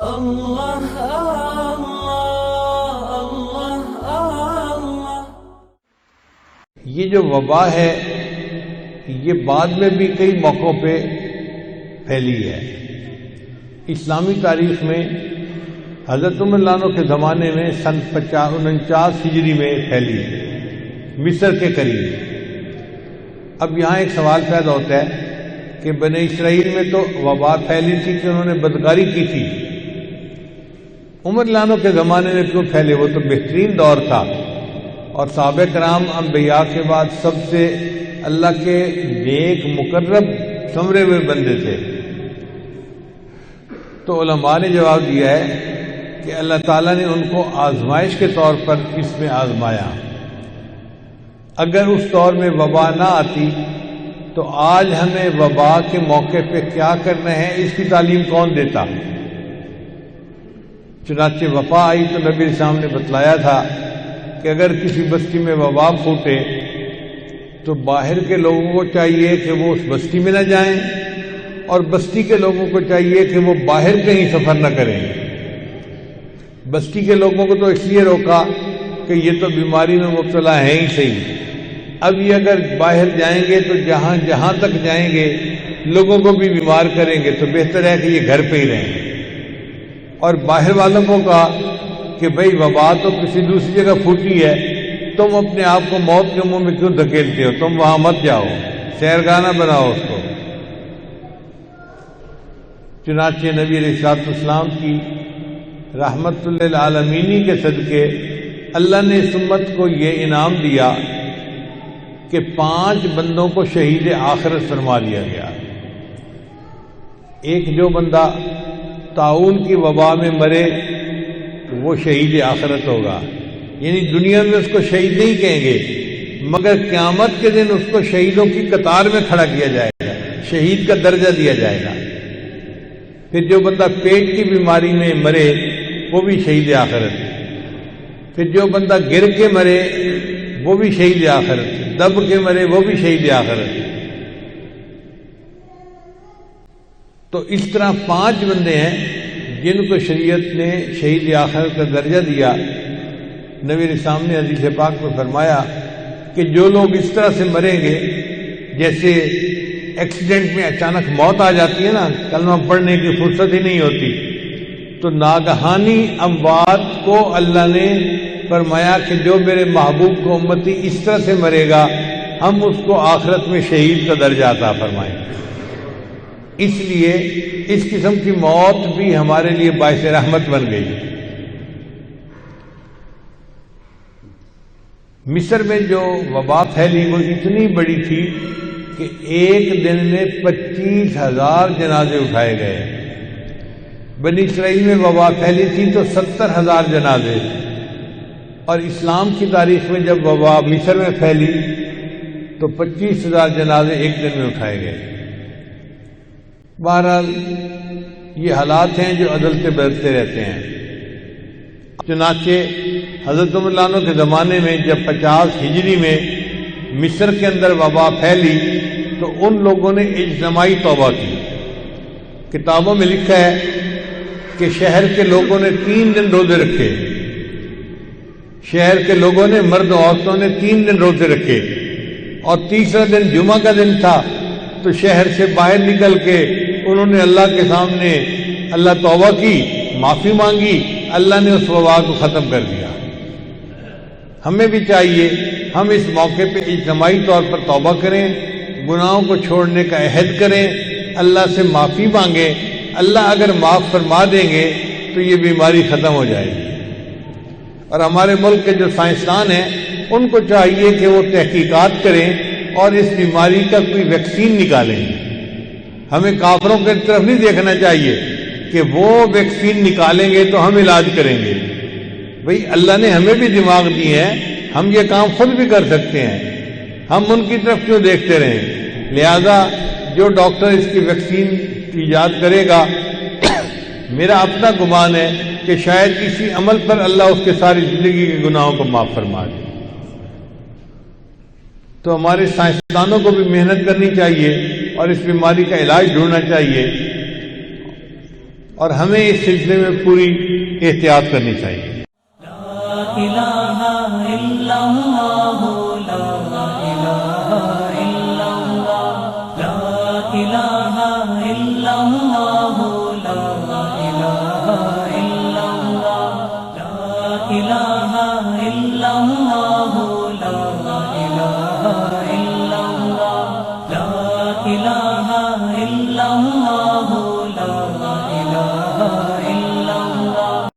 اللہ اللہ اللہ اللہ۔ یہ جو وبا ہے یہ بعد میں بھی کئی موقعوں پہ پھیلی ہے۔ اسلامی تاریخ میں حضرت عمر رضی اللہ عنہ کے زمانے میں سن 49 ہجری میں پھیلی مصر کے قریب۔ اب یہاں ایک سوال پیدا ہوتا ہے کہ بنی اسرائیل میں تو وبا پھیلی تھی کہ انہوں نے بدکاری کی تھی، عمر رضی اللہ عنہ کے زمانے میں کیوں پھیلے؟ وہ تو بہترین دور تھا اور صحابہ کرام انبیاء کے بعد سب سے اللہ کے نیک مقرب سمرے ہوئے بندے تھے۔ تو علماء نے جواب دیا ہے کہ اللہ تعالیٰ نے ان کو آزمائش کے طور پر اس میں آزمایا۔ اگر اس دور میں وبا نہ آتی تو آج ہمیں وبا کے موقع پہ کیا کرنا ہے اس کی تعلیم کون دیتا؟ چنانچہ وبا آئی تو نبی علیہ السلام نے بتلایا تھا کہ اگر کسی بستی میں وبا پھوٹے تو باہر کے لوگوں کو چاہیے کہ وہ اس بستی میں نہ جائیں اور بستی کے لوگوں کو چاہیے کہ وہ باہر کہیں سفر نہ کریں۔ بستی کے لوگوں کو تو اس لیے روکا کہ یہ تو بیماری میں مبتلا ہیں ہی صحیح، اب یہ اگر باہر جائیں گے تو جہاں تک جائیں گے لوگوں کو بھی بیمار کریں گے، تو بہتر ہے کہ یہ گھر پہ ہی رہیں۔ اور باہر والوں کو کہا کہ بھئی وبا تو کسی دوسری جگہ پھوٹی ہے، تم اپنے آپ کو موت کے منہ میں کیوں دھکیلتے ہو؟ تم وہاں مت جاؤ، سیرگاہ بناؤ اس کو۔ چنانچہ نبی علیہ السلام کی رحمت للعالمین کے صدقے اللہ نے اس امت کو یہ انعام دیا کہ 5 بندوں کو شہید آخرت فرما دیا گیا۔ ایک جو بندہ طاعون کی وبا میں مرے وہ شہید آخرت ہوگا، یعنی دنیا میں اس کو شہید نہیں کہیں گے مگر قیامت کے دن اس کو شہیدوں کی قطار میں کھڑا کیا جائے گا، شہید کا درجہ دیا جائے گا۔ پھر جو بندہ پیٹ کی بیماری میں مرے وہ بھی شہید آخرت، پھر جو بندہ گر کے مرے وہ بھی شہید آخرت، دب کے مرے وہ بھی شہید آخرت۔ تو اس طرح 5 بندے ہیں جن کو شریعت نے شہید آخرت کا درجہ دیا۔ نبی علیہ السلام نے حدیث پاک میں فرمایا کہ جو لوگ اس طرح سے مریں گے، جیسے ایکسیڈنٹ میں اچانک موت آ جاتی ہے نا، کلمہ پڑھنے کی فرصت ہی نہیں ہوتی، تو ناگہانی اموات کو اللہ نے فرمایا کہ جو میرے محبوب کو امتی اس طرح سے مرے گا ہم اس کو آخرت میں شہید کا درجہ عطا فرمائیں گے۔ اس لیے اس قسم کی موت بھی ہمارے لیے باعث رحمت بن گئی۔ مصر میں جو وبا پھیلی وہ اتنی بڑی تھی کہ ایک دن میں 25,000 جنازے اٹھائے گئے۔ بنی اسرائیل میں وبا پھیلی تھی تو 70,000 جنازے، اور اسلام کی تاریخ میں جب وبا مصر میں پھیلی تو 25,000 جنازے ایک دن میں اٹھائے گئے۔ بہرحال یہ حالات ہیں جو عدلتے بدلتے رہتے ہیں۔ چنانچہ حضرت عمر رضی اللہ عنہ کے زمانے میں جب 50 ہجری میں مصر کے اندر وبا پھیلی تو ان لوگوں نے اجتماعی توبہ کی۔ کتابوں میں لکھا ہے کہ شہر کے لوگوں نے 3 دن روزے رکھے، شہر کے لوگوں نے مرد و عورتوں نے 3 دن روزے رکھے، اور تیسرا دن جمعہ کا دن تھا تو شہر سے باہر نکل کے انہوں نے اللہ کے سامنے اللہ توبہ کی، معافی مانگی، اللہ نے اس وبا کو ختم کر دیا۔ ہمیں بھی چاہیے ہم اس موقع پہ اجتماعی طور پر توبہ کریں، گناہوں کو چھوڑنے کا عہد کریں، اللہ سے معافی مانگیں۔ اللہ اگر معاف فرما دیں گے تو یہ بیماری ختم ہو جائے گی۔ اور ہمارے ملک کے جو سائنسدان ہیں ان کو چاہیے کہ وہ تحقیقات کریں اور اس بیماری کا کوئی ویکسین نکالیں۔ ہمیں کافروں کی طرف نہیں دیکھنا چاہیے کہ وہ ویکسین نکالیں گے تو ہم علاج کریں گے۔ بھئی اللہ نے ہمیں بھی دماغ دی ہے، ہم یہ کام خود بھی کر سکتے ہیں، ہم ان کی طرف کیوں دیکھتے رہیں؟ لہذا جو ڈاکٹر اس کی ویکسین ایجاد کرے گا میرا اپنا گمان ہے کہ شاید اسی عمل پر اللہ اس کے ساری زندگی کے گناہوں کو معاف فرما دے۔ تو ہمارے سائنسدانوں کو بھی محنت کرنی چاہیے اور اس بیماری کا علاج ڈھونڈنا چاہیے۔ اور ہمیں اس سلسلے میں پوری احتیاط کرنی چاہیے. الہ الا اللہ لا الہ الا اللہ لا الہ الا اللہ لا الہ الا اللہ لا الہ الا اللہ لا الہ الا اللہ لا الہ الا اللہ